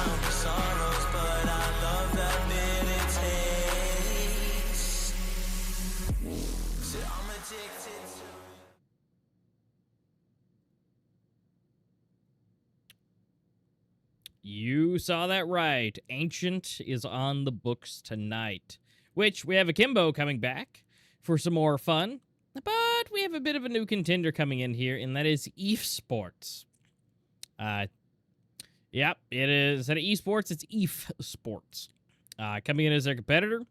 drown the sorrows, but I love that bitter taste. So I'm addicted to it. You saw that right. Ancient is on the books tonight, which we have Akimbo coming back for some more fun. But we have a bit of a new contender coming in here, and that is esports. Yep, it is. Instead of esports, it's eefsports. Coming in as their competitor.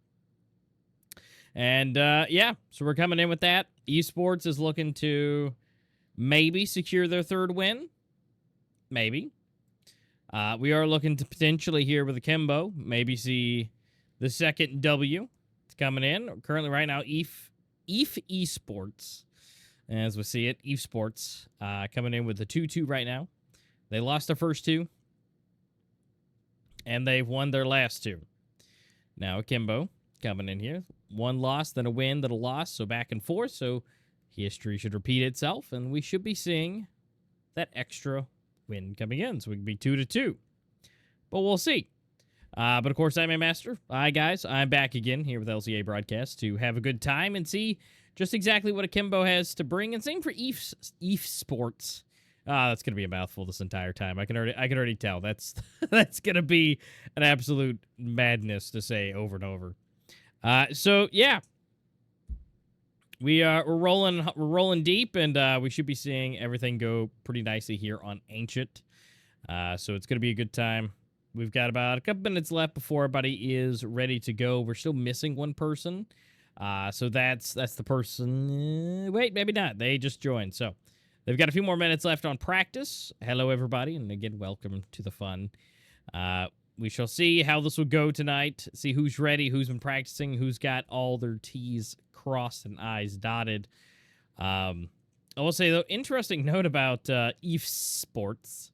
And, yeah, so we're coming in with that. Esports is looking to maybe secure their third win. Maybe. We are looking to potentially here with Akimbo, maybe see the second W. It's coming in. Currently, right now, Esports, as we see it, Esports, coming in with the 2-2 right now. They lost their first two, and they've won their last two. Now, Akimbo coming in here. One loss, then a win, then a loss, so back and forth. So history should repeat itself, and we should be seeing that extra win coming in. So we can be 2-2. But we'll see. But of course, I'm Amaster. Hi, guys. I'm back again here with LCA Broadcast to have a good time and see just exactly what Akimbo has to bring. And same for eefsports. That's going to be a mouthful this entire time. I can already tell. That's going to be an absolute madness to say over and over. So yeah, we're rolling deep, and we should be seeing everything go pretty nicely here on Ancient. So it's going to be a good time. We've got about a couple minutes left before everybody is ready to go. We're still missing one person. So that's the person. Wait, maybe not. They just joined. So they've got a few more minutes left on practice. Hello, everybody. And again, welcome to the fun. We shall see how this will go tonight. See who's ready, who's been practicing, who's got all their T's crossed and I's dotted. I will say, though, interesting note about eefsports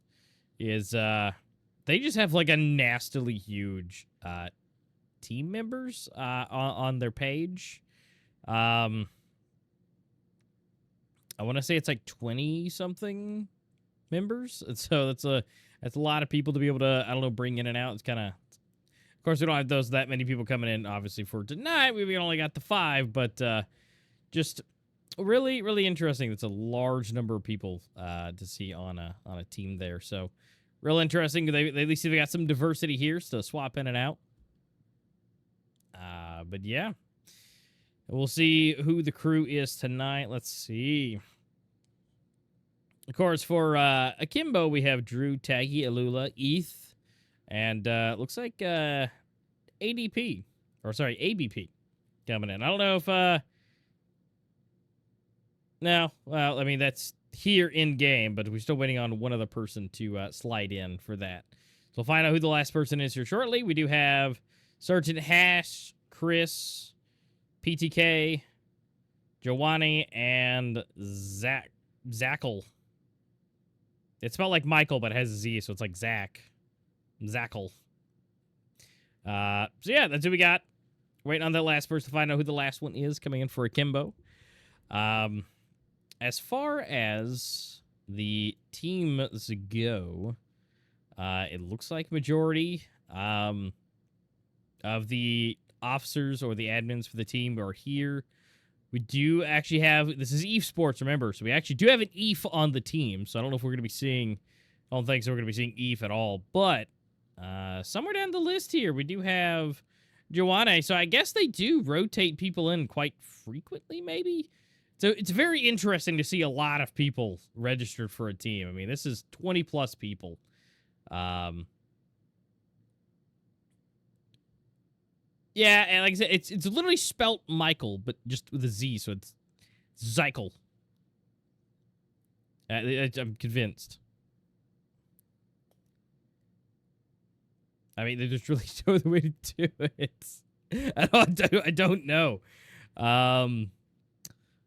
is they just have like a nastily huge team members on their page. I want to say it's like 20-something members. And so that's a lot of people to be able to, I don't know, bring in and out. It's kind of course, we don't have that many people coming in, obviously, for tonight. We only got the 5, but just really, really interesting. It's a large number of people to see on a team there. So, real interesting. They at least they got some diversity here to swap in and out. But yeah, we'll see who the crew is tonight. Let's see. Of course, for Akimbo, we have Drew, Taggy, Alula, Eth, and looks like ADP, or sorry, ABP coming in. I don't know if, no, well, I mean, that's here in-game, but we're still waiting on one other person to slide in for that. So we'll find out who the last person is here shortly. We do have Sergeant Hash, Chris, PTK, Giovanni, and Zackle. It's spelled like Michael, but it has a Z, so it's like Zackle. So yeah, that's who we got. Waiting on that last person to find out who the last one is coming in for Akimbo. As far as the teams go, it looks like majority of the officers or the admins for the team are here. We do actually have, this is eefsports, remember, so we actually do have an EEF on the team, so I don't know if we're going to be seeing, I don't think so we're going to be seeing EEF at all, but somewhere down the list here, we do have Joanne, so I guess they do rotate people in quite frequently, maybe? So it's very interesting to see a lot of people registered for a team. I mean, this is 20-plus people. Yeah, and like I said, it's literally spelt Michael, but just with a Z, so it's Zykel. I'm convinced. I mean, they just really show the way to do it. I don't know.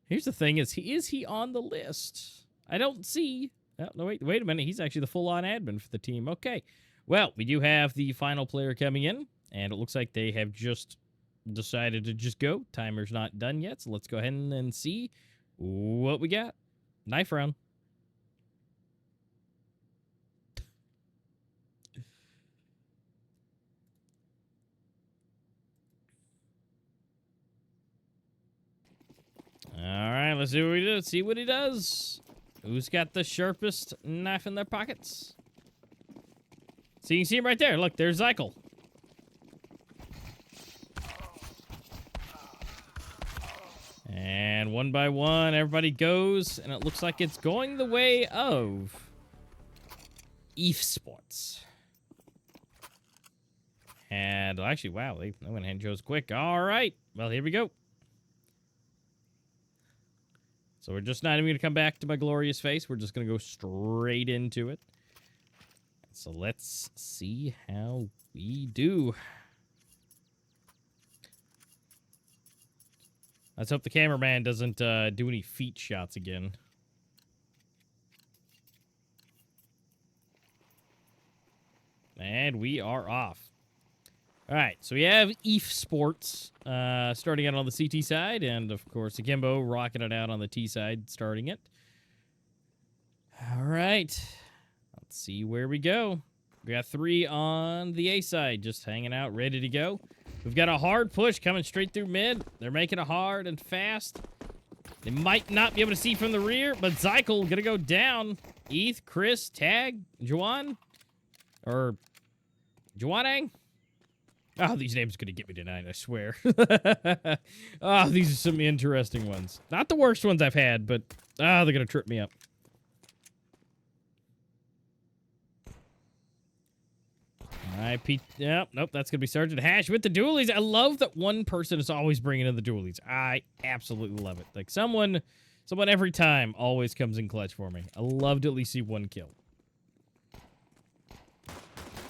Here's the thing: is he on the list? I don't see. Oh, no, wait a minute. He's actually the full-on admin for the team. Okay. Well, we do have the final player coming in, and it looks like they have just decided to just go. Timer's not done yet, so let's go ahead and see what we got. Knife round. let's see what he does. See what he does. Who's got the sharpest knife in their pockets? So you can see him right there. Look, there's Zykel. And one by one, everybody goes, and it looks like it's going the way of eefsports. And actually, wow, they went ahead and chose quick. All right, well, here we go. So we're just not even going to come back to my glorious face. We're just going to go straight into it. So let's see how we do. Let's hope the cameraman doesn't do any feet shots again. And we are off. All right, so we have eefsports starting out on the CT side, and of course Akimbo rocking it out on the T side, starting it. All right, let's see where we go. We got 3 on the A side, just hanging out, ready to go. We've got a hard push coming straight through mid. They're making it hard and fast. They might not be able to see from the rear, but Zykel gonna go down. Eth, Chris, Tag, Juan, or Juanang. Oh, these names are going to get me tonight, I swear. Oh, these are some interesting ones. Not the worst ones I've had, but they're going to trip me up. All right, Pete. Yep, nope, that's going to be Sergeant Hash with the dualies. I love that one person is always bringing in the dualies. I absolutely love it. Like, someone every time always comes in clutch for me. I love to at least see one kill.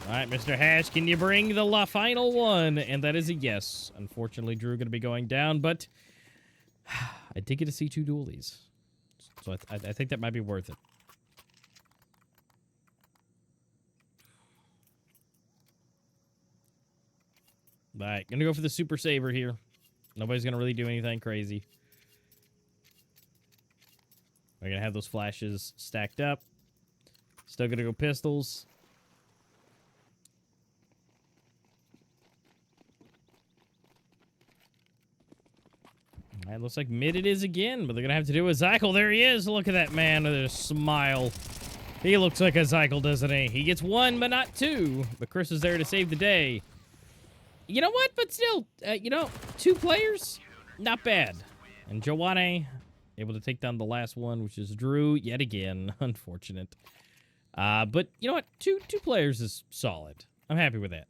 All right, Mr. Hash, can you bring the final one? And that is a yes. Unfortunately, Drew going to be going down, but I did get to see 2 dualies. So I think that might be worth it. All right, going to go for the Super Saver here. Nobody's going to really do anything crazy. We're going to have those flashes stacked up. Still going to go pistols. It looks like mid it is again, but they're going to have to do with Zykel. There he is. Look at that man with a smile. He looks like a Zykel, doesn't he? He gets 1, but not 2. But Chris is there to save the day. You know what? But still, 2 players, not bad. And Joanne able to take down the last one, which is Drew yet again. Unfortunate. But you know what? Two players is solid. I'm happy with that.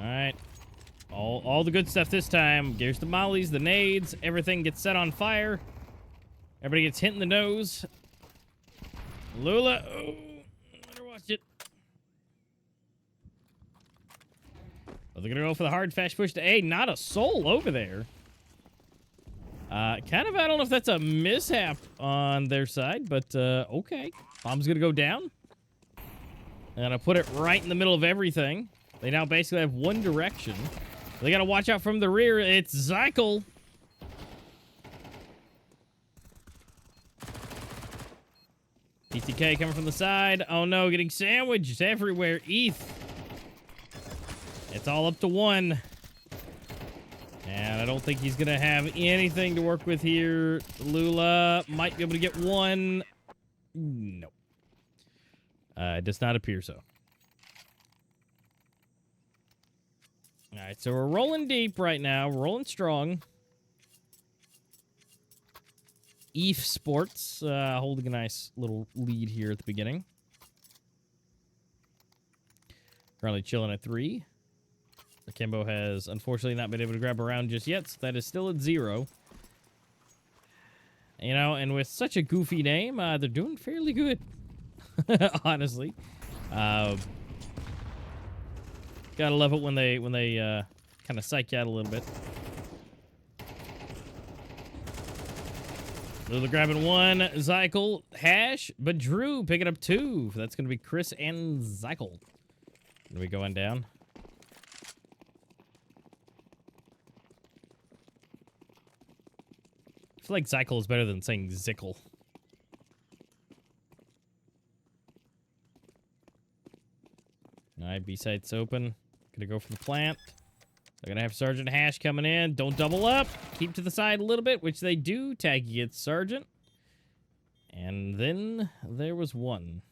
All right. All the good stuff this time. There's the mollies, the nades. Everything gets set on fire. Everybody gets hit in the nose. Lula. Oh, better watch it. Oh, they're going to go for the hard, fast push to A. Not a soul over there. Kind of, I don't know if that's a mishap on their side, but okay. Bomb's going to go down. And I put it right in the middle of everything. They now basically have one direction. They got to watch out from the rear. It's Zykel. PTK coming from the side. Oh no, getting sandwiched everywhere. ETH. It's all up to 1. And I don't think he's going to have anything to work with here. Lula might be able to get 1. No. It does not appear so. All right, so we're rolling deep right now. We're rolling strong. eefsports holding a nice little lead here at the beginning. Currently chilling at 3. Akimbo has unfortunately not been able to grab a round just yet, so that is still at 0. You know, and with such a goofy name, they're doing fairly good. Honestly. Gotta love it when they kind of psych you out a little bit. Lula grabbing 1, Zykel, Hash, but Drew picking up 2. That's going to be Chris and Zykel. Are we going down? I feel like Zykel is better than saying Zickle. Alright, B-site's open. Gonna go for the plant. They're gonna have Sergeant Hash coming in. Don't double up. Keep to the side a little bit, which they do. Taggy gets Sergeant. And then there was one.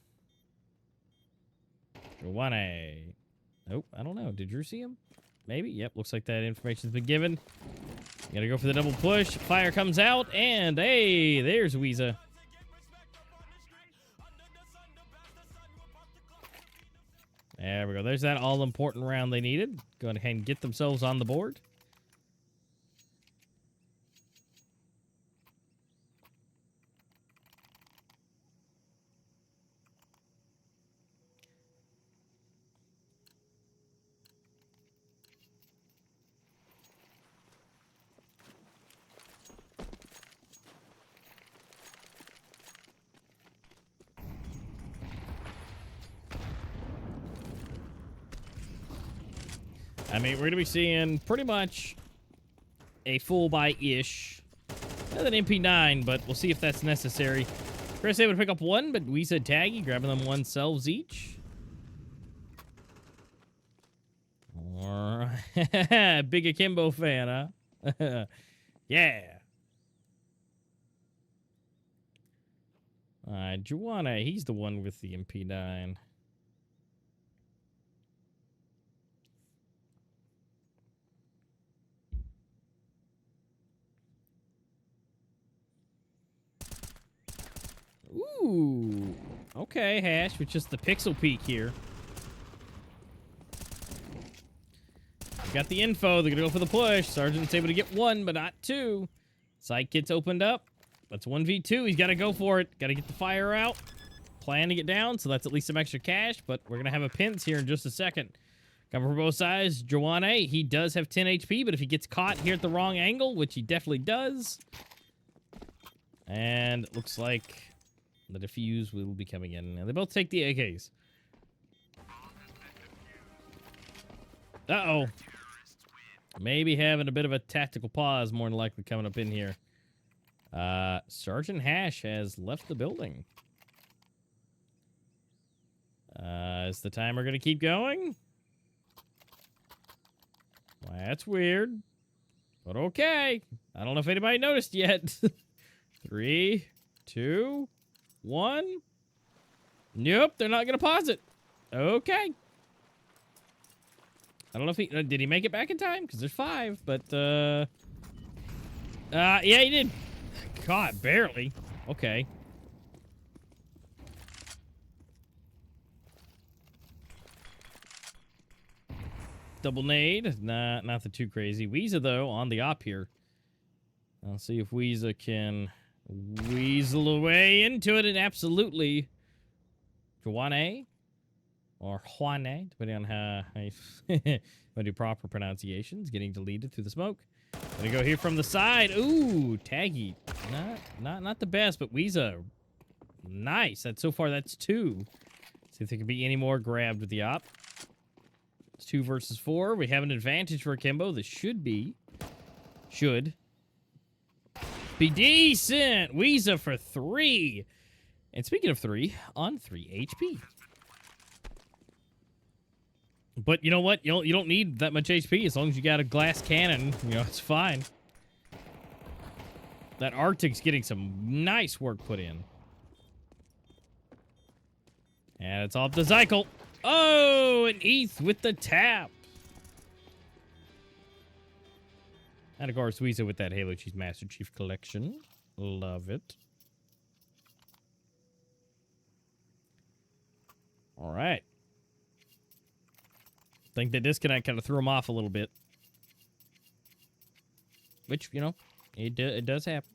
Joanne. Nope, I don't know. Did Drew see him? Maybe. Yep, looks like that information's been given. Gotta go for the double push. Fire comes out, and hey, there's Weeza. There we go. There's that all-important round they needed. Go ahead and get themselves on the board. I mean, we're going to be seeing pretty much a full buy-ish. Another MP9, but we'll see if that's necessary. Chris able to pick up one, but we said Taggy, grabbing them oneselves each. Or big Akimbo fan, huh? Yeah. Joanna, he's the one with the MP9. Ooh. Okay, Hash, with just the pixel peek here. We got the info. They're going to go for the push. Sergeant's able to get one, but not two. Sight gets opened up. That's 1v2. He's got to go for it. Got to get the fire out. Planning it down, so that's at least some extra cash, but we're going to have a pinch here in just a second. Cover for both sides. Joanne, he does have 10 HP, but if he gets caught here at the wrong angle, which he definitely does. And it looks like the defuse will be coming in. And they both take the AKs. Uh-oh. Maybe having a bit of a tactical pause more than likely coming up in here. Sergeant Hash has left the building. Is the timer going to keep going? Well, that's weird. But okay. I don't know if anybody noticed yet. 3, 2, 1. Nope, they're not going to pause it. Okay. I don't know if he... did he make it back in time? Because there's 5, but... yeah, he did. God, barely. Okay. Double nade. Nah, not the too crazy. Weeza, though, on the op here. I'll see if Weeza can weasel away into it, and absolutely. Joanne or Juane, depending on how I do proper pronunciations. Getting deleted through the smoke. Gonna go here from the side. Ooh, Taggy. Not the best, but Weeza. Nice. So far, that's 2. See if there can be any more grabbed with the op. It's 2 versus 4. We have an advantage for Akimbo. This should be decent. Weeza for 3. And speaking of 3, on 3 HP. But you know what? You don't need that much HP as long as you got a glass cannon. You know, it's fine. That Arctic's getting some nice work put in. And it's off to Zykel. Oh, and ETH with the tap. And of course, Weeza with that Halo Cheese Master Chief collection. Love it. All right. I think the disconnect kind of threw him off a little bit. Which, you know, it does happen.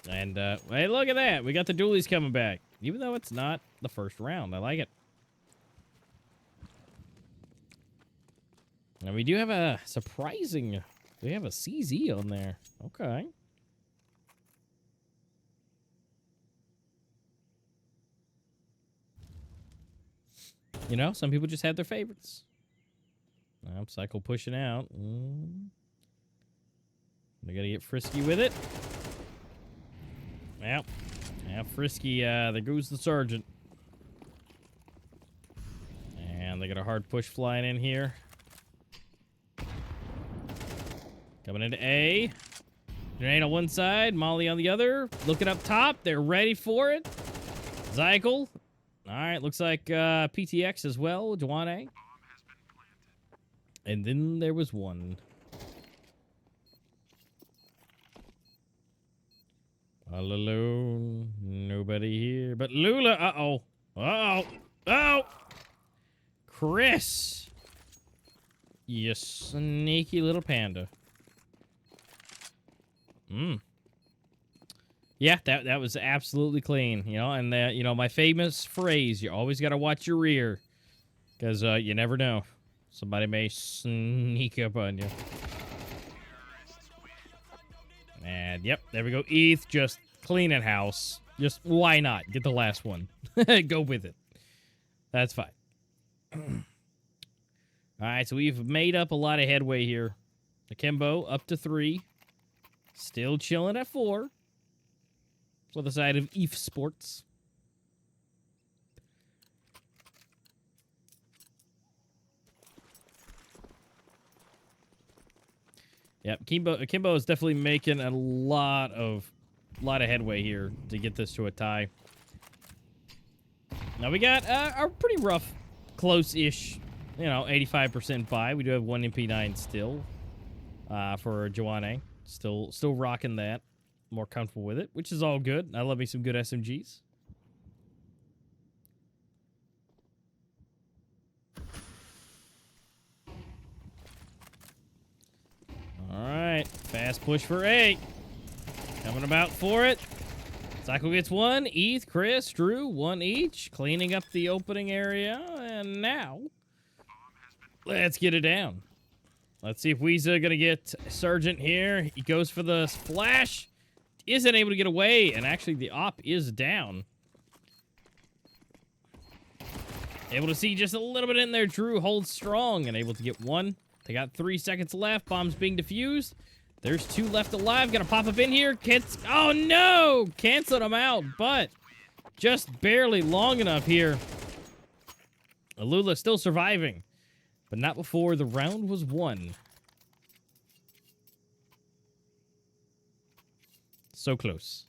And, hey, look at that. We got the dualies coming back. Even though it's not the first round. I like it. Now, we do have a surprising... We have a CZ on there. Okay. You know, some people just have their favorites. Cycle pushing out. They gotta get frisky with it. Well, yeah, frisky. There goes the sergeant. And they got a hard push flying in here. Coming into A. Grenade on one side, Molly on the other. Looking up top. They're ready for it. Zykel. All right, looks like PTX as well. Juane. And then there was one. All alone. Nobody here. But Lula. Uh-oh. Uh-oh. Oh! Chris. You sneaky little panda. Yeah, that was absolutely clean, you know, and you know, my famous phrase, you always got to watch your rear, because you never know. Somebody may sneak up on you. And, yep, there we go. ETH just cleaning house. Just, why not? Get the last one. Go with it. That's fine. All right, so we've made up a lot of headway here. Akimbo up to 3. Still chilling at 4. For the side of eefsports. Yep, Akimbo is definitely making a lot of headway here to get this to a tie. Now we got a pretty rough, close-ish, you know, 85% buy. We do have one MP9 still for Juane. Still rocking that. More comfortable with it, which is all good. I love me some good SMGs. All right, fast push for A. Coming about for it. Cycle gets 1. ETH, Chris, Drew, 1 each. Cleaning up the opening area. And now, let's get it down. Let's see if Weeza gonna get Sergeant here. He goes for the flash. Isn't able to get away. And actually, the op is down. Able to see just a little bit in there. Drew holds strong and able to get 1. They got 3 seconds left. Bombs being defused. There's 2 left alive. Gonna pop up in here. Oh, no! Canceled them out, but just barely long enough here. Alula still surviving, but not before the round was won. So close.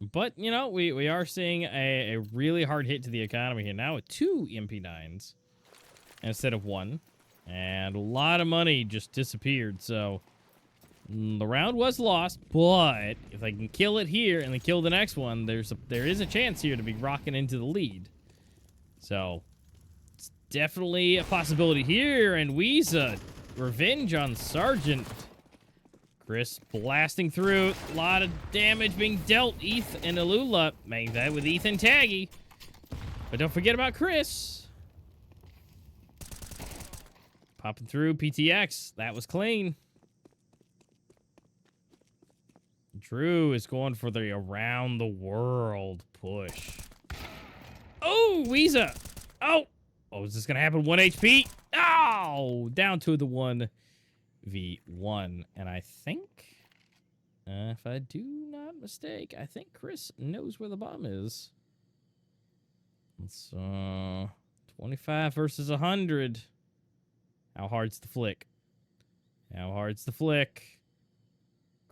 But, you know, we are seeing a really hard hit to the economy here now with 2 MP9s instead of 1. And a lot of money just disappeared, so the round was lost, but if I can kill it here and then kill the next one, there is a chance here to be rocking into the lead. So, it's definitely a possibility here, and Weeza, revenge on Sergeant. Chris blasting through, a lot of damage being dealt. ETH and Alula, make that with ETH and Taggy. But don't forget about Chris. Popping through PTX. That was clean. Drew is going for the around the world push. Oh, Weeza. Oh, is this going to happen? 1 HP. Oh, down to the 1v1. And I think, if I do not mistake, I think Chris knows where the bomb is. It's 25 versus 100. How hard's the flick? How hard's the flick?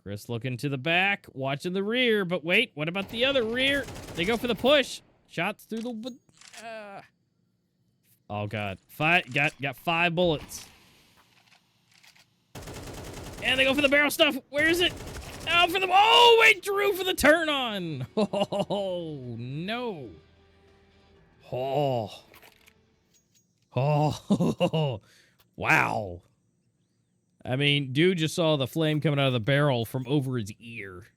Chris looking to the back, watching the rear, but wait, what about the other rear? They go for the push. Shots through the... Oh, God. Got 5 bullets. And they go for the barrel stuff. Where is it? Oh, for the... Oh, wait, Drew for the turn on. Oh, no. Oh. Oh. Wow. I mean, dude just saw the flame coming out of the barrel from over his ear.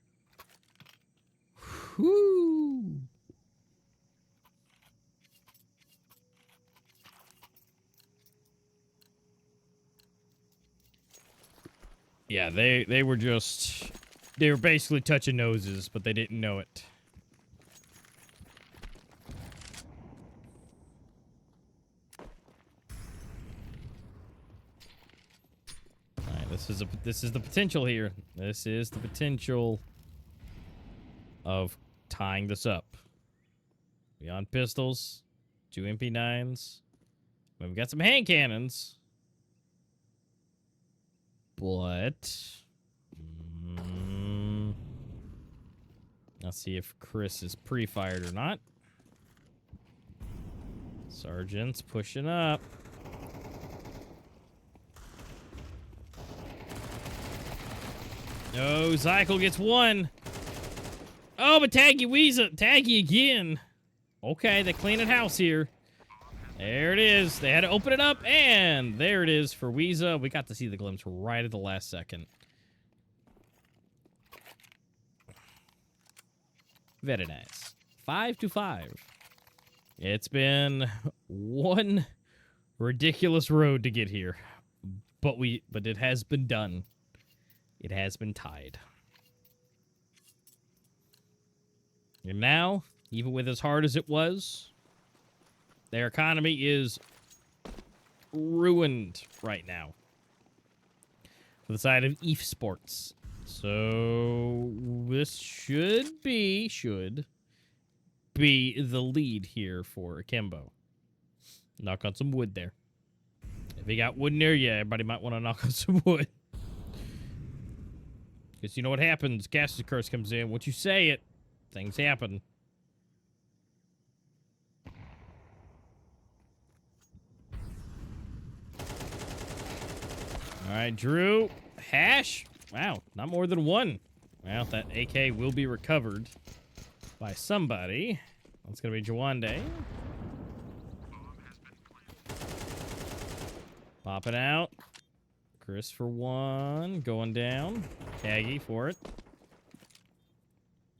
Whoo. Yeah, they were just... They were basically touching noses, but they didn't know it. This is the potential here. This is the potential of tying this up. Beyond pistols, 2 MP9s. We've got some hand cannons. But let's see if Chris is pre-fired or not. Sergeant's pushing up. Oh, Zykel gets one. Oh, but Taggy Weezer. Taggy again. Okay, they're cleaning house here. There it is. They had to open it up, and there it is for Weezer. We got to see the glimpse right at the last second. Very nice. 5-5. It's been one ridiculous road to get here, but it has been done. It has been tied. And now, even with as hard as it was, their economy is ruined right now for the side of esports. So this should be the lead here for Akimbo. Knock on some wood there. If you got wood near you, everybody might want to knock on some wood. Because you know what happens. Gas's curse comes in. Once you say it, things happen. All right, Drew. Hash. Wow, not more than one. Well, that AK will be recovered by somebody. That's going to be Jawande. Popping out. Chris for one. Going down. Taggy for it.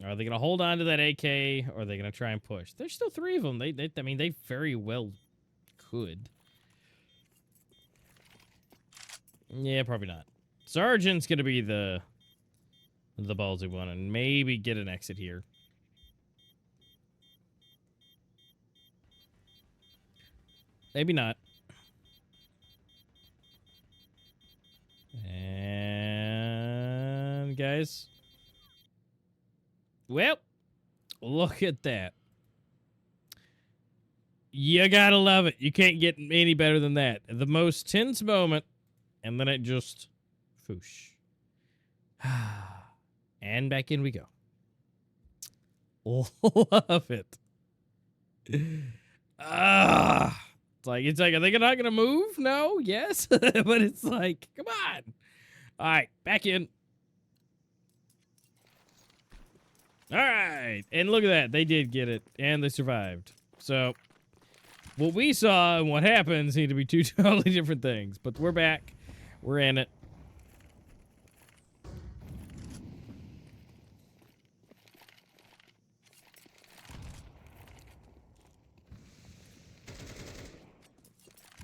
Are they going to hold on to that AK, or are they going to try and push? There's still 3 of them. I mean, they very well could. Yeah, probably not. Sergeant's going to be the ballsy one and maybe get an exit here. Maybe not. And guys, well, look at that. You gotta love it. You can't get any better than that. The most tense moment, and then it just foosh. And back in we go. Love it. It's like, are they not gonna move? No, yes, but it's like, come on. All right, back in. All right, and look at that, they did get it, and they survived. So, what we saw and what happened seem to be 2 totally different things. But we're back, we're in it.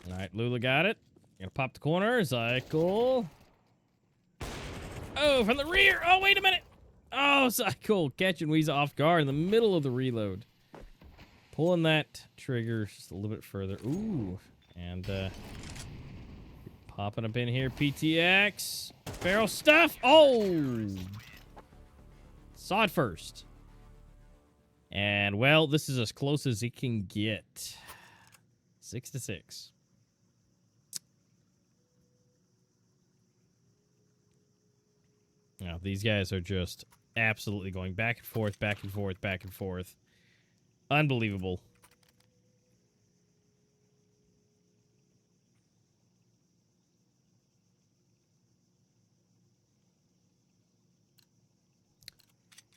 All right, Lula got it. Gonna pop the corner. Zykel. Oh, from the rear. Oh, wait a minute. Oh, Zykel catching Weezer off guard in the middle of the reload. Pulling that trigger just a little bit further. Ooh. And popping up in here. PTX. Barrel stuff. Oh. Saw it first. And, well, this is as close as it can get. 6-6. Now, these guys are just absolutely going back and forth, back and forth, back and forth. Unbelievable.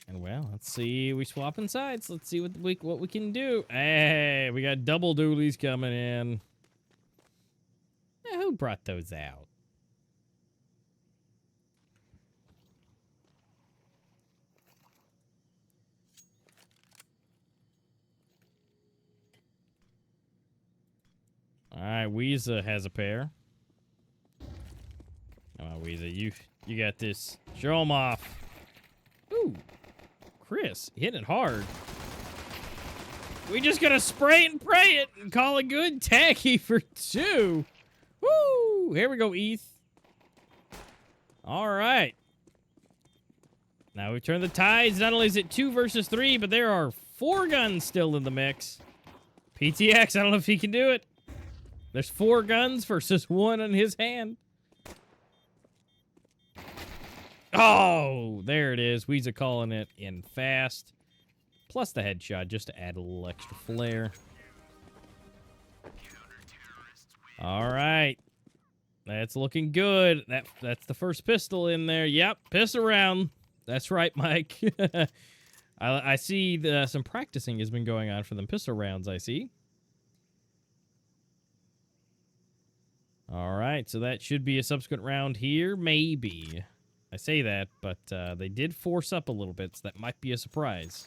And well, let's see. We swapping sides. Let's see what we can do. Hey, we got double dualies coming in. Now, who brought those out? All right, Weezer has a pair. Come on, Weezer, you got this. Show them off. Ooh, Chris hitting it hard. We just gotta spray it and pray it and call it good. Tacky for 2. Woo! Here we go, Eth. All right. Now we turn the tides. Not only is it 2 versus 3, but there are 4 guns still in the mix. PTX, I don't know if he can do it. There's 4 guns versus 1 in his hand. Oh, there it is. Weezer calling it in fast. Plus the headshot, just to add a little extra flair. All right. That's looking good. That's the first pistol in there. Yep, piss around. That's right, Mike. I see some practicing has been going on for them pistol rounds, I see. All right, so that should be a subsequent round here, maybe. I say that, but they did force up a little bit, so that might be a surprise.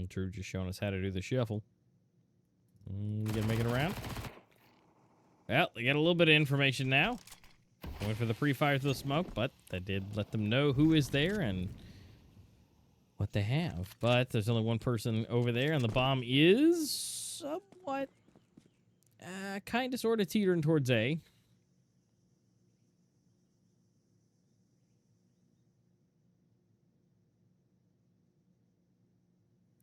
Drew just showing us how to do the shuffle. We gonna make it around. Well, they got a little bit of information now. Going for the pre-fire to the smoke, but that did let them know who is there and what they have. But there's only one person over there, and the bomb is somewhat, kind of, sort of teetering towards A.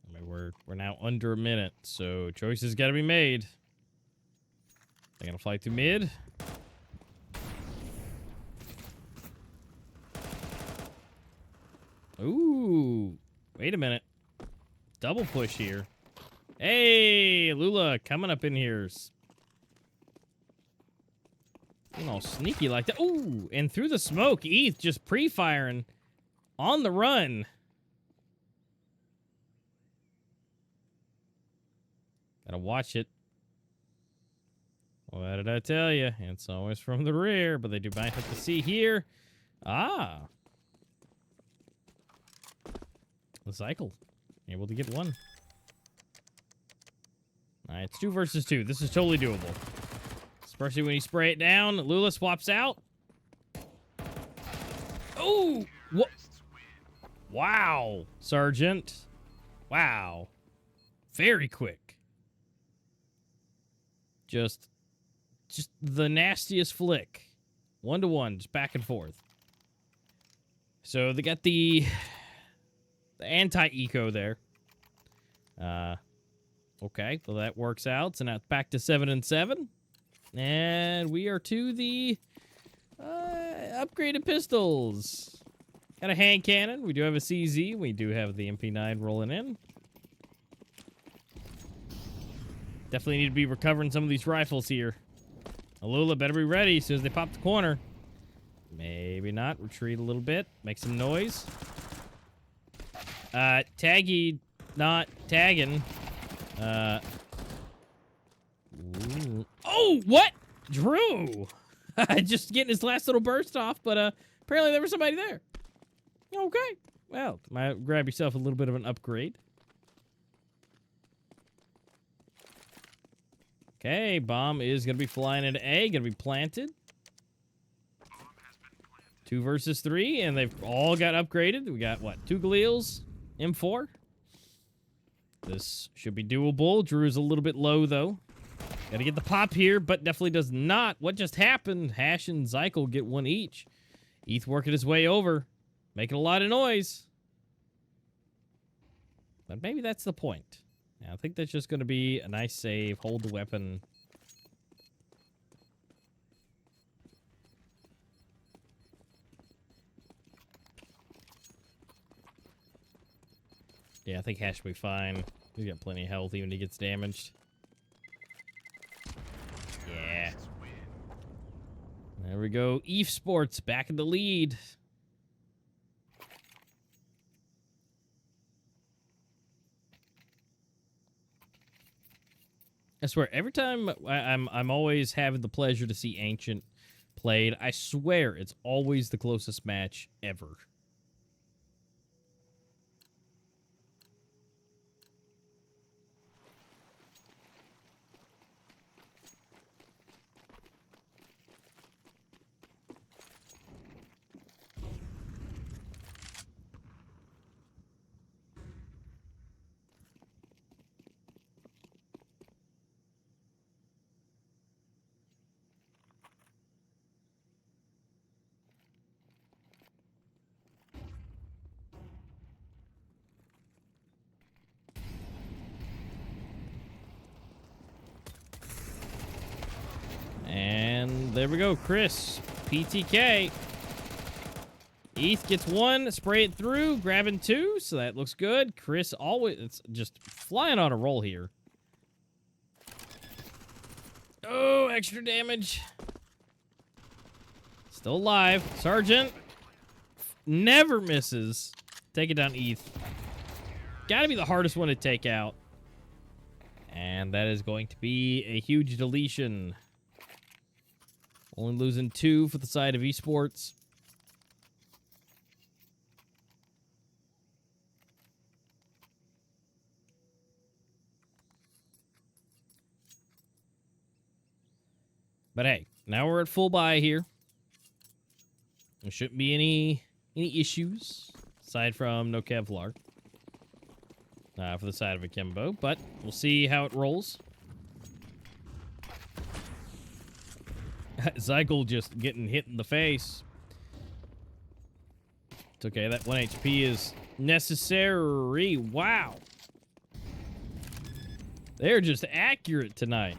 I mean, we're now under a minute, so choices got to be made. They're gonna fly through mid. Ooh, wait a minute. Double push here. Hey, Lula coming up in here. Being all sneaky like that. Ooh, and through the smoke, ETH just pre-firing on the run. Gotta watch it. What did I tell you? It's always from the rear, but they do might have to see here. Ah. The cycle. Able to get one. Alright, it's 2 versus 2. This is totally doable. Especially when you spray it down. Lula swaps out. Oh! What? Wow, Sergeant. Wow. Very quick. Just the nastiest flick. 1-to-1, just back and forth. So they got the anti-eco there. Okay, well that works out. So now it's back to 7-7. And we are to the upgraded pistols. Got a hand cannon. We do have a CZ. We do have the MP9 rolling in. Definitely need to be recovering some of these rifles here. Alula better be ready as soon as they pop the corner. Maybe not. Retreat a little bit. Make some noise. Taggy not tagging. Ooh. Oh, what? Drew! Just getting his last little burst off, but apparently there was somebody there. Okay. Well, might grab yourself a little bit of an upgrade. Okay, bomb is going to be flying into A, going to be planted. 2 versus 3, and they've all got upgraded. We got, what, 2 Galeals, M4. This should be doable. Drew is a little bit low, though. Got to get the pop here, but definitely does not. What just happened? Hash and Zykel get 1 each. ETH working his way over, making a lot of noise. But maybe that's the point. I think that's just going to be a nice save. Hold the weapon. Yeah, I think Hash will be fine. He's got plenty of health even if he gets damaged. Yeah. There we go. eefsports back in the lead. I swear, every time I'm always having the pleasure to see Ancient played, I swear it's always the closest match ever. there we go. Chris, PTK. Eth gets one, spray it through, grabbing two, so that looks good. Chris always, it's just flying on a roll here. Oh, extra damage. Still alive. Sergeant never misses. Take it down, Eth. Gotta be the hardest one to take out. And that is going to be a huge deletion. Only losing 2 for the side of esports. But hey, now we're at full buy here. There shouldn't be any issues aside from no Kevlar for the side of Akimbo, but we'll see how it rolls. Zykel just getting hit in the face. It's okay, that 1 HP is necessary. Wow. They're just accurate tonight.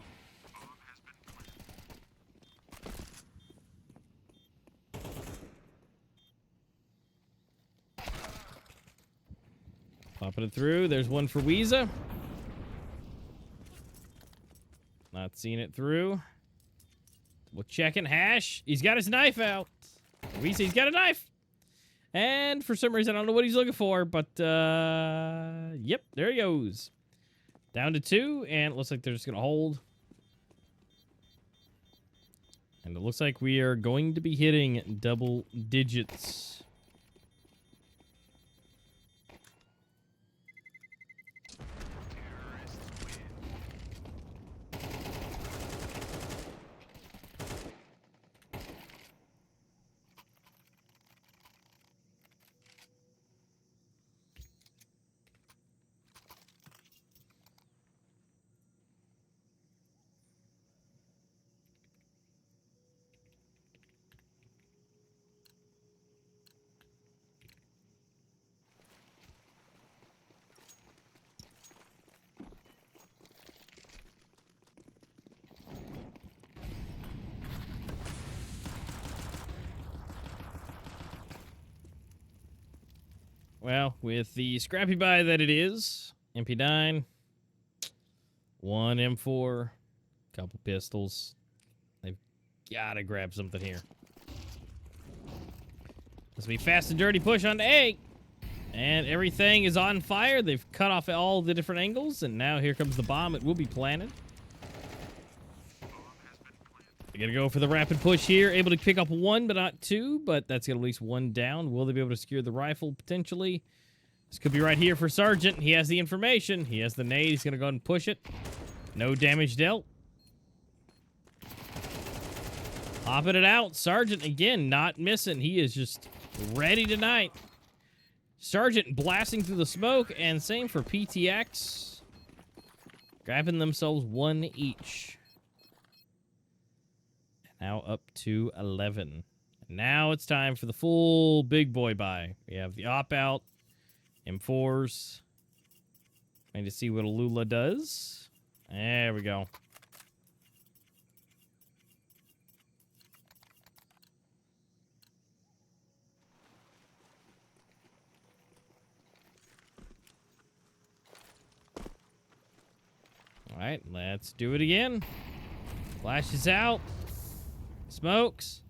Popping it through. There's one for Weeza. Not seeing it through. We'll check it. Hash. He's got his knife out. Weeza, he's got a knife. And for some reason, I don't know what he's looking for, but, yep, there he goes. Down to 2, and it looks like they're just going to hold. And it looks like we are going to be hitting double digits. Well, with the scrappy buy that it is, MP9, 1 M4, couple pistols. They've got to grab something here. This will be fast and dirty push on A. And everything is on fire. They've cut off all the different angles, and now here comes the bomb. It will be planted. They're going to go for the rapid push here. Able to pick up 1, but not 2. But that's going to at least 1 down. Will they be able to secure the rifle, potentially? This could be right here for Sergeant. He has the information. He has the nade. He's going to go ahead and push it. No damage dealt. Popping it out. Sergeant, again, not missing. He is just ready tonight. Sergeant blasting through the smoke. And same for PTX. Grabbing themselves 1 each. Now up to 11. And now it's time for the full big boy buy. We have the op out, M4s. Trying to see what Alula does. There we go. All right, let's do it again. Flashes out. Smokes.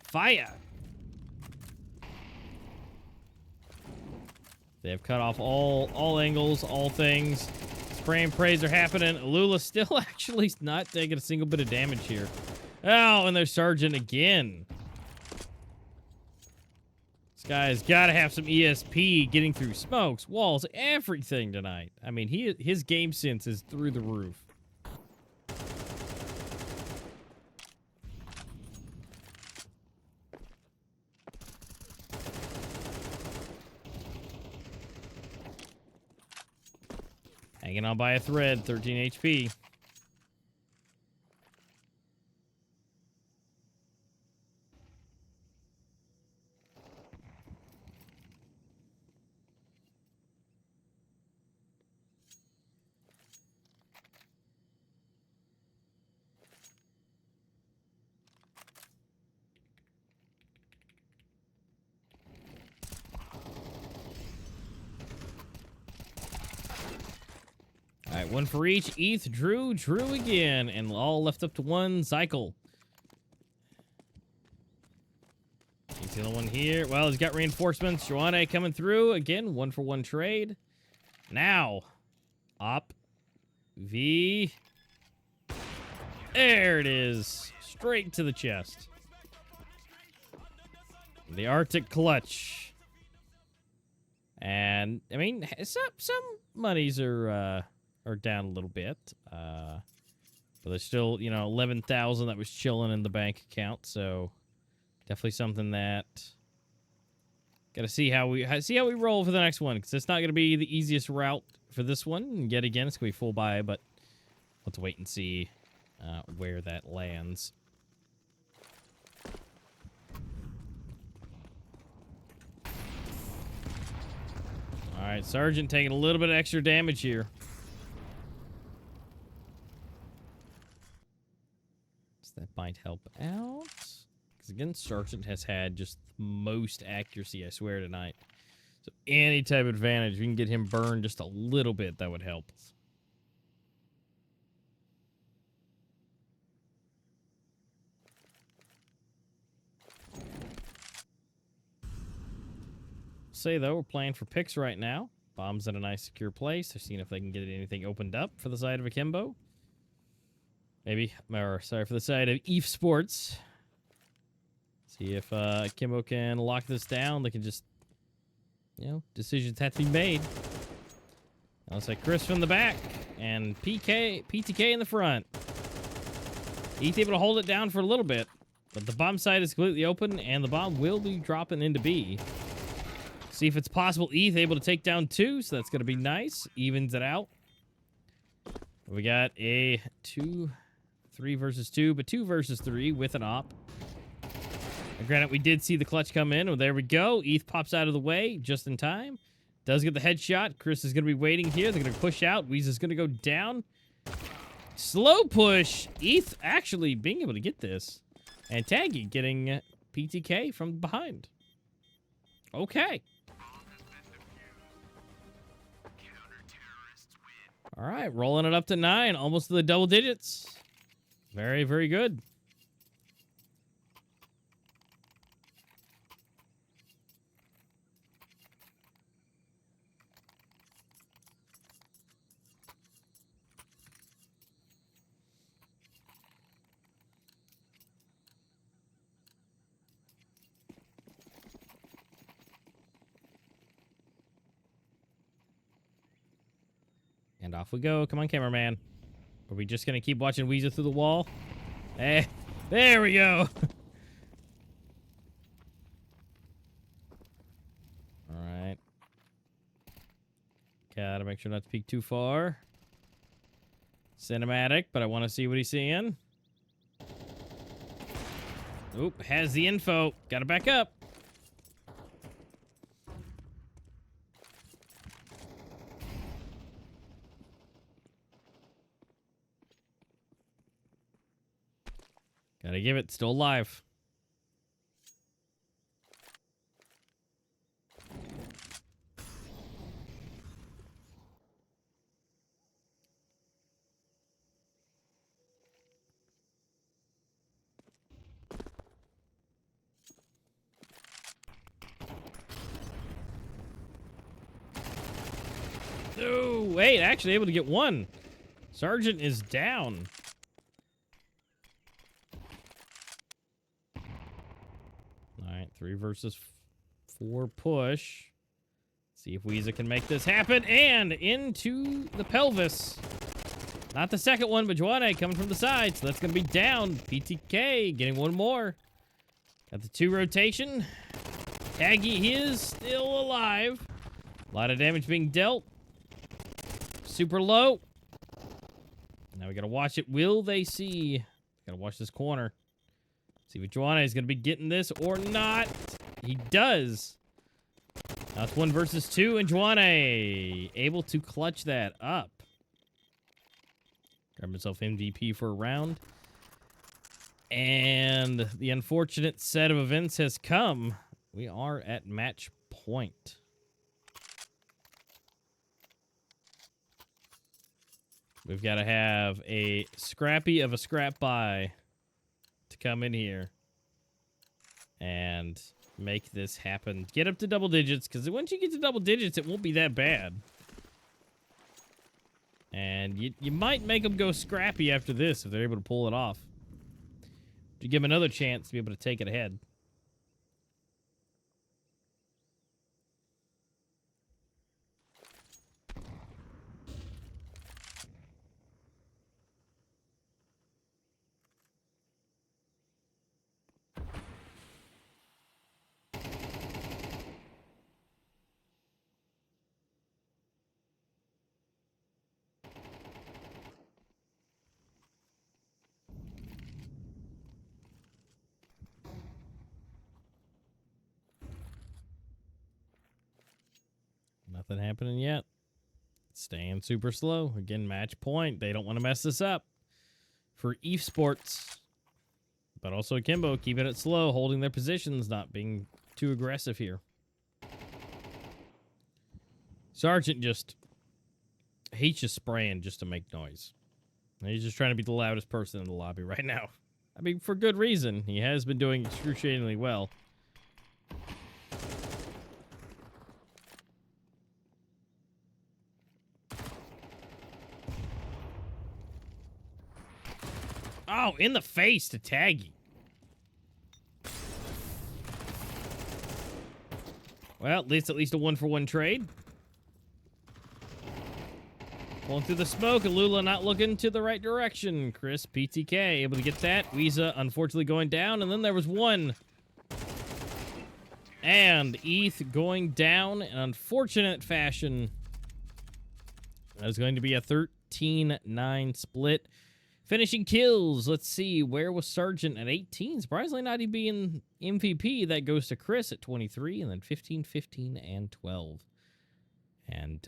Fire. They have cut off all angles, all things. Spray and praise are happening. Alula still actually not taking a single bit of damage here. Oh, and there's Sergeant again. This guy's got to have some ESP getting through smokes, walls, everything tonight. I mean, his game sense is through the roof. Hanging on by a thread, 13 HP. one for each. ETH, Drew again, and all left up to one cycle. He's the only one here. Well, he's got reinforcements. Joanne coming through. Again, 1-for-1 trade. Now, Op. V. There it is. Straight to the chest. The Arctic Clutch. And, I mean, some monies are down a little bit. But there's still, 11,000 that was chilling in the bank account, so... Definitely something that got to see how we roll for the next one, because it's not going to be the easiest route for this one. And yet again, it's going to be full buy, but let's wait and see where that lands. All right, Sergeant taking a little bit of extra damage here. So that might help out. Because again, Sergeant has had just the most accuracy, I swear, tonight. So any type of advantage, if we can get him burned just a little bit, that would help. Say, though, we're playing for picks right now. Bomb's in a nice secure place. They're seeing if they can get anything opened up for the side of Akimbo. Maybe, or sorry, for the side of eefsports. See if Akimbo can lock this down. They can just, decisions have to be made. Now looks like Chris from the back and PTK in the front. He's able to hold it down for a little bit, but the bomb side is completely open, and the bomb will be dropping into B. See if it's possible. ETH able to take down 2, so that's going to be nice. Evens it out. We got a 3 versus 2, but 2 versus 3 with an op. And granted, we did see the clutch come in. Oh, there we go. ETH pops out of the way just in time. Does get the headshot. Chris is going to be waiting here. They're going to push out. Weez is going to go down. Slow push. ETH actually being able to get this. And Taggy getting PTK from behind. Okay. All right, rolling it up to 9. Almost to the double digits. Very, very good. And off we go. Come on, cameraman. Are we just going to keep watching Weezer through the wall? Hey, there we go. All right. Gotta make sure not to peek too far. Cinematic, but I want to see what he's seeing. Oop, has the info. Gotta back up. Gotta give it. Still alive. No, wait, actually able to get one. Sergeant is down. All right, 3 versus 4 push. See if Weezer can make this happen. And into the pelvis. Not the second one, but Joanne coming from the side. So that's going to be down. PTK getting one more. Got the 2 rotation. Taggy, he is still alive. A lot of damage being dealt. Super low. Now we got to watch it. Will they see? Got to watch this corner. See if Joanne is going to be getting this or not. He does. Now it's 1 versus 2, and Joanne able to clutch that up. Grab himself MVP for a round. And the unfortunate set of events has come. We are at match point. We've got to have a scrappy of a scrap buy to come in here and make this happen. Get up to double digits, because once you get to double digits, it won't be that bad. And you might make them go scrappy after this if they're able to pull it off. To give them another chance to be able to take it ahead. Nothing happening yet. Staying super slow. Again, match point. They don't want to mess this up for esports. But also Akimbo keeping it slow, holding their positions, not being too aggressive here. Sergeant he's just spraying just to make noise. He's just trying to be the loudest person in the lobby right now. I mean, for good reason. He has been doing excruciatingly well. Oh, in the face to Taggy. Well, at least a 1-for-1 trade. Pulling through the smoke, Alula not looking to the right direction. Chris, PTK, able to get that. Weeza, unfortunately, going down. And then there was one. And ETH going down in unfortunate fashion. That is going to be a 13-9 split. Finishing kills, let's see, where was Sergeant at 18? Surprisingly not even being MVP. That goes to Chris at 23, and then 15, 15, and 12. And,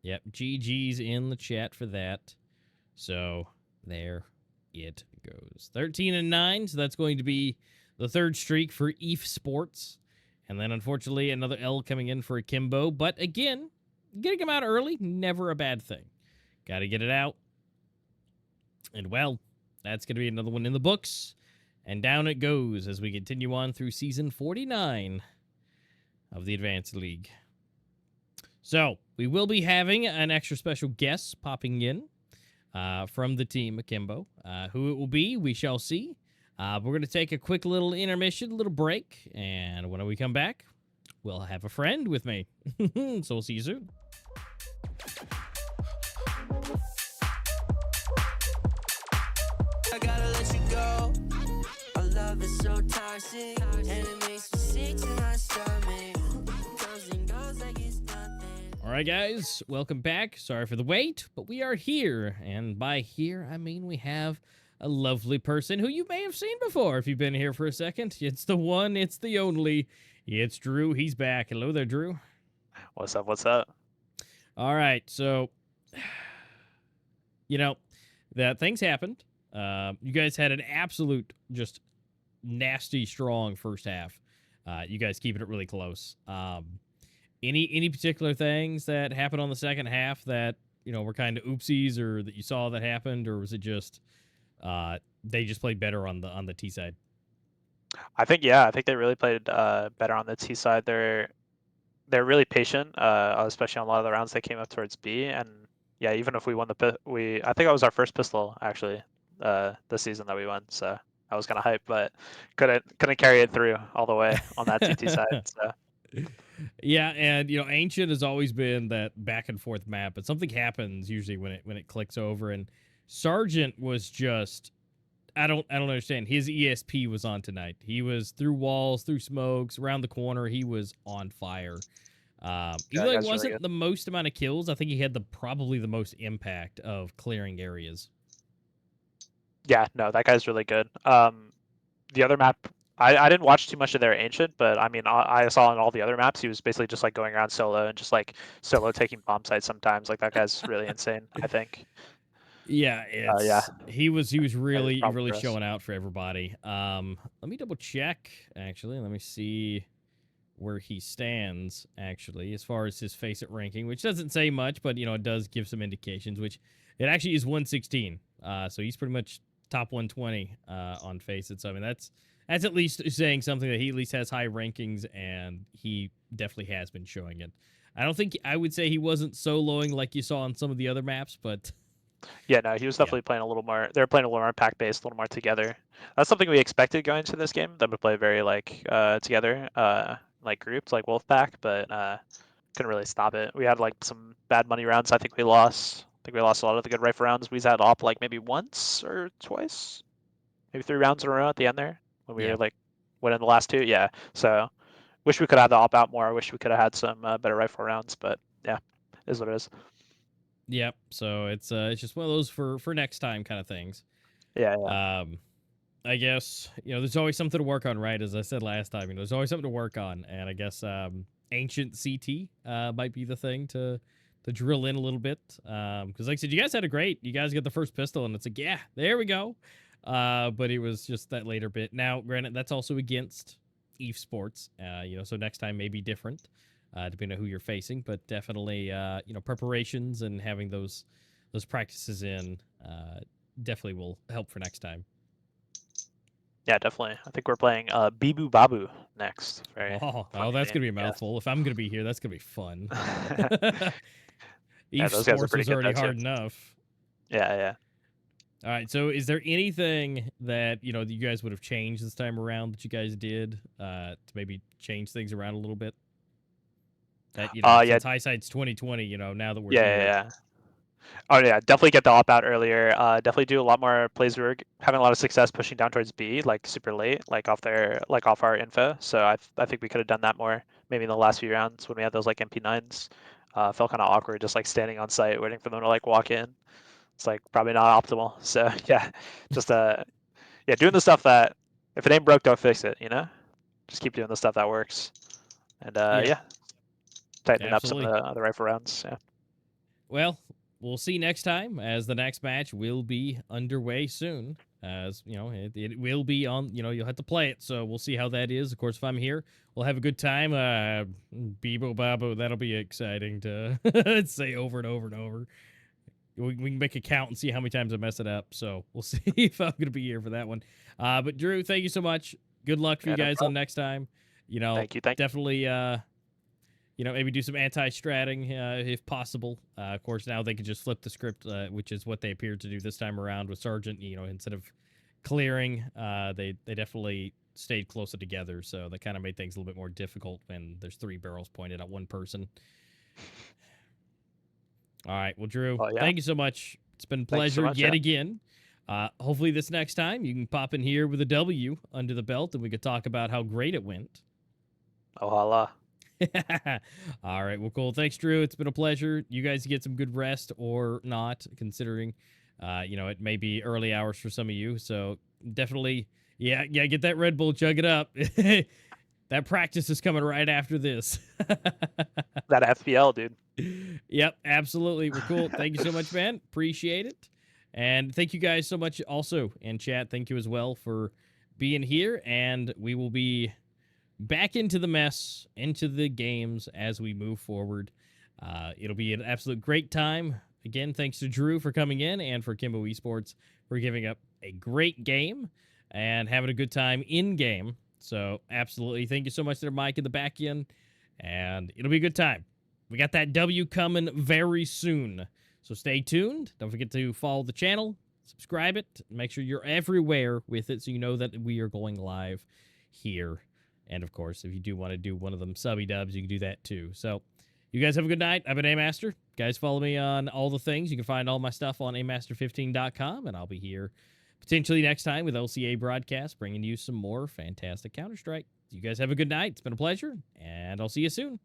yep, GG's in the chat for that. So, there it goes. 13-9, so that's going to be the third streak for eefsports. And then, unfortunately, another L coming in for Akimbo. But, again, getting him out early, never a bad thing. Got to get it out. And, well, that's going to be another one in the books. And down it goes as we continue on through Season 49 of the Advanced League. So, we will be having an extra special guest popping in from the team, Akimbo. Who it will be, we shall see. We're going to take a quick little intermission, a little break. And when we come back, we'll have a friend with me. So, we'll see you soon. I gotta let you go. Our love is so toxic, and it makes me sick to my stomach. Comes and goes like it's nothing. All right, guys, welcome back. Sorry for the wait, but we are here. And by here, I mean we have a lovely person who you may have seen before if you've been here for a second. It's the one, it's the only. It's Drew. He's back. Hello there, Drew. What's up? What's up? All right, so, you know, that things happened. You guys had an absolute, just nasty, strong first half. You guys keeping it really close. Any particular things that happened on the second half that, you know, were kind of oopsies or that you saw that happened, or was it just they just played better on the T side? I think they really played better on the T side. They're really patient, especially on a lot of the rounds they came up towards B. And yeah, even if we won I think that was our first pistol actually this season that we won. So I was kind of hyped, but couldn't carry it through all the way on that TT side. So. Yeah, and you know, Ancient has always been that back and forth map, but something happens usually when it clicks over. And Sergeant was just, I don't understand. His ESP was on tonight. He was through walls, through smokes, around the corner. He was on fire. Even though he wasn't the most amount of kills, I think he had probably the most impact of clearing areas. Yeah, no, that guy's really good. The other map, I didn't watch too much of their Ancient, but I mean, I saw on all the other maps, he was basically just like going around solo and just like solo taking bomb sites sometimes. Like that guy's really insane, I think. Yeah, he was really showing out for everybody. Let me double check actually. Let me see where he stands actually as far as his face it ranking, which doesn't say much, but you know, it does give some indications, which It actually is 116. So he's pretty much top 120 on Faceit. So I mean that's at least saying something that he at least has high rankings, and he definitely has been showing it. I don't think I would say he wasn't soloing like you saw on some of the other maps, but Yeah, no, he was definitely playing a little more. They were playing a little more pack based, a little more together. That's something we expected going into this game. Them to play very like together, like grouped, like Wolfpack, but couldn't really stop it. We had like some bad money rounds. I think we lost. I think we lost a lot of the good rifle rounds. We had op like maybe once or twice, maybe 3 rounds in a row at the end there when we yeah. were like winning the last 2. Yeah, so wish we could have had the op out more. Wish we could have had some better rifle rounds, but yeah, is what it is. Yep. So it's just one of those for next time kind of things. Yeah, yeah. I guess there's always something to work on, right? As I said last time, there's always something to work on, and I guess ancient CT might be the thing to drill in a little bit. Because like I said, you guys got the first pistol, and it's like, yeah, there we go. But it was just that later bit. Now, granted, that's also against eFsports. So next time may be different, depending on who you're facing. But definitely, preparations and having those practices in definitely will help for next time. Yeah, definitely. I think we're playing Bibu Babu next. Very Oh, funny that's name, gonna be a yes. mouthful. If I'm gonna be here, that's gonna be fun. Yeah, those guys are eFsports pretty is good already though, too. hard enough. Yeah, yeah. All right, so is there anything that that you guys would have changed this time around that you guys did to maybe change things around a little bit? That Yeah, since Highsight's 2020, now that we're yeah, here. yeah. Oh yeah, definitely get the op out earlier. Definitely do a lot more plays. We were having a lot of success pushing down towards B, like super late, like off our info. So I think we could have done that more maybe in the last few rounds when we had those like MP9s. Felt kind of awkward just like standing on site waiting for them to like walk in. It's like probably not optimal. So yeah, just yeah, doing the stuff that if it ain't broke, don't fix it. Just keep doing the stuff that works. And yeah, tightening up some Absolutely. of the rifle rounds. Yeah. Well, we'll see next time, as the next match will be underway soon. As it will be on. You'll have to play it, so we'll see how that is. Of course, if I'm here, we'll have a good time. Bibo Babo, that'll be exciting to say over and over and over. We can make a count and see how many times I mess it up. So we'll see if I'm gonna be here for that one. But Drew, thank you so much. Good luck for Yeah, you no guys problem. on next time. Thank you. Definitely. Maybe do some anti-stratting if possible. Of course, now they can just flip the script, which is what they appeared to do this time around with Sergeant. Instead of clearing, they definitely stayed closer together, so that kind of made things a little bit more difficult when there's 3 barrels pointed at one person. All right, well, Drew, Well, yeah. thank you so much. It's been a pleasure yet again. Hopefully this next time you can pop in here with a W under the belt and we could talk about how great it went. Oh, holla. All right, well, cool. Thanks, Drew. It's been a pleasure. You guys get some good rest or not, considering, it may be early hours for some of you. So definitely, yeah, get that Red Bull, chug it up. That practice is coming right after this. That FPL, dude. Yep, absolutely. Well, cool. Thank you so much, man. Appreciate it. And thank you guys so much also in chat. Thank you as well for being here. And we will be back into the mess, into the games as we move forward. It'll be an absolute great time. Again, thanks to Drew for coming in and for Akimbo Esports for giving up a great game and having a good time in-game. So, absolutely. Thank you so much there, Mike, in the back end. And it'll be a good time. We got that W coming very soon. So stay tuned. Don't forget to follow the channel, subscribe it, make sure you're everywhere with it so you know that we are going live here. And, of course, if you do want to do one of them subby dubs, you can do that too. So, you guys have a good night. I've been Amaster. Guys, follow me on all the things. You can find all my stuff on Amaster15.com, and I'll be here potentially next time with LCA Broadcast, bringing you some more fantastic Counter-Strike. You guys have a good night. It's been a pleasure, and I'll see you soon.